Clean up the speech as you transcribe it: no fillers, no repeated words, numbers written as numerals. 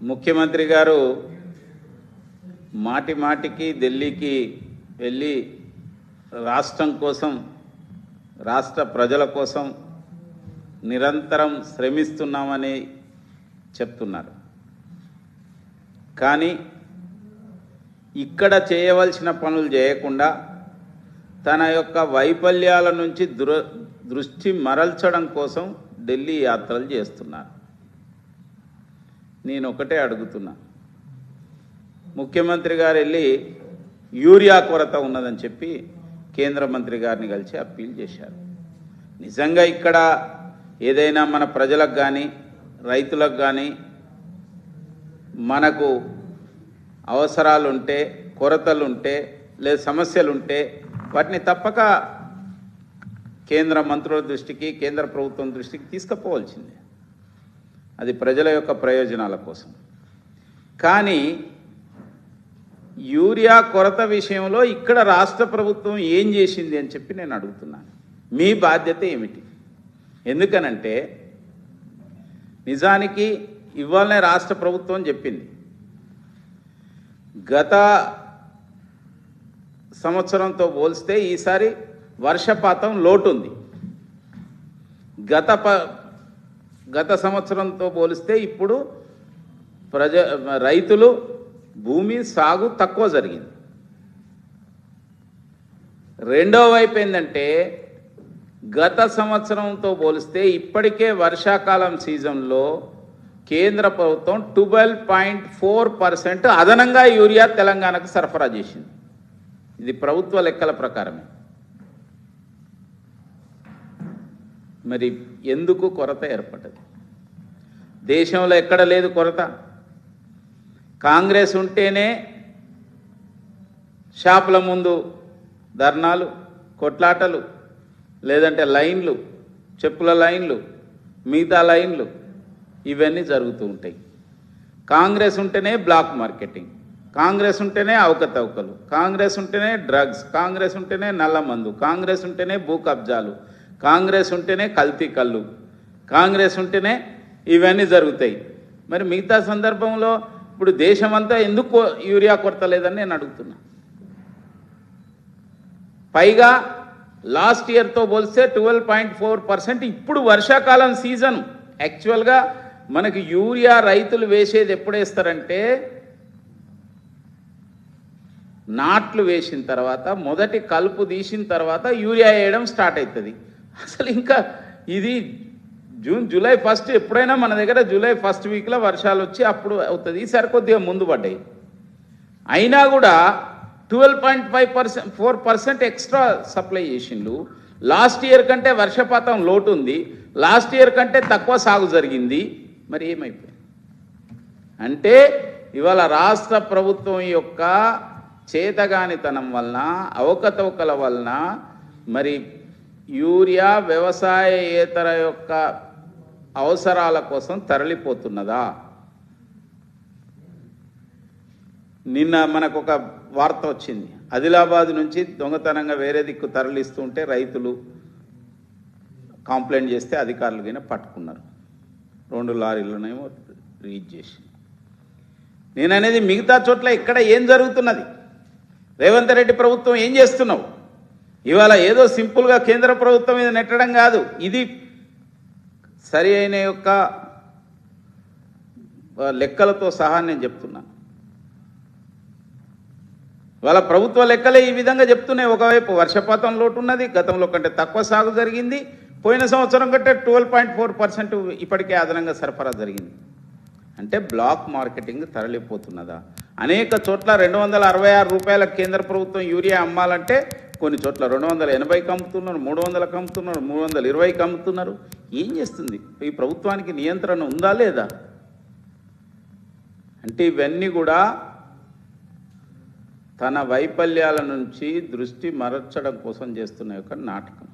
ముఖ్యమంత్రి గారు మాటి మాటికి ఢిల్లీకి వెళ్ళి రాష్ట్రం కోసం, రాష్ట్ర ప్రజల కోసం నిరంతరం శ్రమిస్తున్నామని చెప్తున్నారు. కానీ ఇక్కడ చేయవలసిన పనులు చేయకుండా తన యొక్క వైఫల్యాల నుంచి దృష్టి మరల్చడం కోసం ఢిల్లీ యాత్రలు చేస్తున్నారు. నేను ఒకటే అడుగుతున్నా, ముఖ్యమంత్రి గారు వెళ్ళి యూరియా కొరత ఉన్నదని చెప్పి కేంద్ర మంత్రి గారిని కలిసి అప్పీల్ చేశారు. నిజంగా ఇక్కడ ఏదైనా మన ప్రజలకు కానీ రైతులకు కానీ మనకు అవసరాలుంటే, కొరతలుంటే, లేదా సమస్యలుంటే వాటిని తప్పక కేంద్ర మంత్రుల దృష్టికి, కేంద్ర ప్రభుత్వం దృష్టికి తీసుకుపోవాల్సిందే. అది ప్రజల యొక్క ప్రయోజనాల కోసం. కానీ యూరియా కొరత విషయంలో ఇక్కడ రాష్ట్ర ప్రభుత్వం ఏం చేసింది అని చెప్పి నేను అడుగుతున్నాను. మీ బాధ్యత ఏమిటి? ఎందుకనంటే నిజానికి ఇవాళనే రాష్ట్ర ప్రభుత్వం చెప్పింది, గత సంవత్సరంతో పోల్స్తే ఈసారి వర్షపాతం లోటుంది. గత సంవత్సరంతో పోలిస్తే ఇప్పుడు రైతులు భూమి సాగు తక్కువ జరిగింది. రెండో వైపు ఏంటంటే గత సంవత్సరంతో పోలిస్తే ఇప్పటికే వర్షాకాలం సీజన్లో కేంద్ర ప్రభుత్వం 12.4% అదనంగా యూరియా తెలంగాణకు సరఫరా చేసింది. ఇది ప్రభుత్వ లెక్కల ప్రకారమే. మరి ఎందుకు కొరత ఏర్పడ్డది? దేశంలో ఎక్కడ లేదు కొరత. కాంగ్రెస్ ఉంటేనే షాపుల ముందు ధర్నాలు, కొట్లాటలు, లేదంటే లైన్లు, చెప్పుల లైన్లు, మిగతా లైన్లు, ఇవన్నీ జరుగుతూ ఉంటాయి. కాంగ్రెస్ ఉంటేనే బ్లాక్ మార్కెటింగ్, కాంగ్రెస్ ఉంటేనే అవకతవకలు, కాంగ్రెస్ ఉంటేనే డ్రగ్స్, కాంగ్రెస్ ఉంటేనే నల్ల మందు, కాంగ్రెస్ ఉంటేనే భూ కబ్జాలు, కాంగ్రెస్ ఉంటేనే కల్తీ కళ్ళు, కాంగ్రెస్ ఉంటేనే ఇవన్నీ జరుగుతాయి. మరి మిగతా సందర్భంలో ఇప్పుడు దేశమంతా ఎందుకు యూరియా కొరత లేదని నేను అడుగుతున్నా. పైగా లాస్ట్ ఇయర్తో పోలిస్తే 12.4%. ఇప్పుడు వర్షాకాలం సీజన్. యాక్చువల్గా మనకి యూరియా రైతులు వేసేది ఎప్పుడు వేస్తారంటే నాట్లు వేసిన తర్వాత, మొదటి కలుపు తీసిన తర్వాత యూరియా వేయడం స్టార్ట్ అవుతుంది. అసలు ఇంకా ఇది జూన్, జూలై 1 ఎప్పుడైనా మన దగ్గర జూలై 1 వీక్లో వర్షాలు వచ్చి అప్పుడు అవుతుంది. ఈసారి కొద్దిగా ముందు పడ్డాయి. అయినా కూడా 12.4% ఎక్స్ట్రా సప్లై చేసిండ్రు. లాస్ట్ ఇయర్ కంటే వర్షపాతం లోటు ఉంది, లాస్ట్ ఇయర్ కంటే తక్కువ సాగు జరిగింది. మరి ఏమైపోయింది అంటే ఇవాళ రాష్ట్ర ప్రభుత్వం యొక్క చేతగానితనం వలన, అవకతవకల వలన మరి యూరియా వ్యవసాయేతర యొక్క అవసరాల కోసం తరలిపోతున్నదా? నిన్న మనకు ఒక వార్త వచ్చింది, ఆదిలాబాద్ నుంచి దొంగతనంగా వేరే దిక్కు తరలిస్తుంటే రైతులు కంప్లైంట్ చేస్తే అధికారులు కింద పట్టుకున్నారు. 2 లారీలనేమో రీచ్ చేసి. నేను అనేది మిగతా చోట్ల ఇక్కడ ఏం జరుగుతున్నది? రేవంత్ రెడ్డి ప్రభుత్వం ఏం చేస్తున్నావు? ఇవాళ ఏదో సింపుల్గా కేంద్ర ప్రభుత్వం మీద నెట్టడం కాదు, ఇది సరి అయిన యొక్క లెక్కలతో సహా నేను చెప్తున్నాను. వాళ్ళ ప్రభుత్వ లెక్కలే ఈ విధంగా చెప్తున్నాయి. ఒకవైపు వర్షపాతం లోటు ఉన్నది, గతంలో కంటే తక్కువ సాగు జరిగింది, పోయిన సంవత్సరం కంటే 12.4% ఇప్పటికే అదనంగా సరఫరా జరిగింది. అంటే బ్లాక్ మార్కెటింగ్ తరలిపోతున్నదా? అనేక చోట్ల 266 రూపాయల కేంద్ర ప్రభుత్వం యూరియా అమ్మాలంటే కొన్ని చోట్ల 280కి అమ్ముతున్నారు, 300కి అమ్ముతున్నారు, 320కి అమ్ముతున్నారు. ఏం చేస్తుంది ఈ ప్రభుత్వానికి? నియంత్రణ ఉందా లేదా? అంటే ఇవన్నీ కూడా తన వైఫల్యాల నుంచి దృష్టి మరల్చడం కోసం చేస్తున్న యొక్క నాటకం.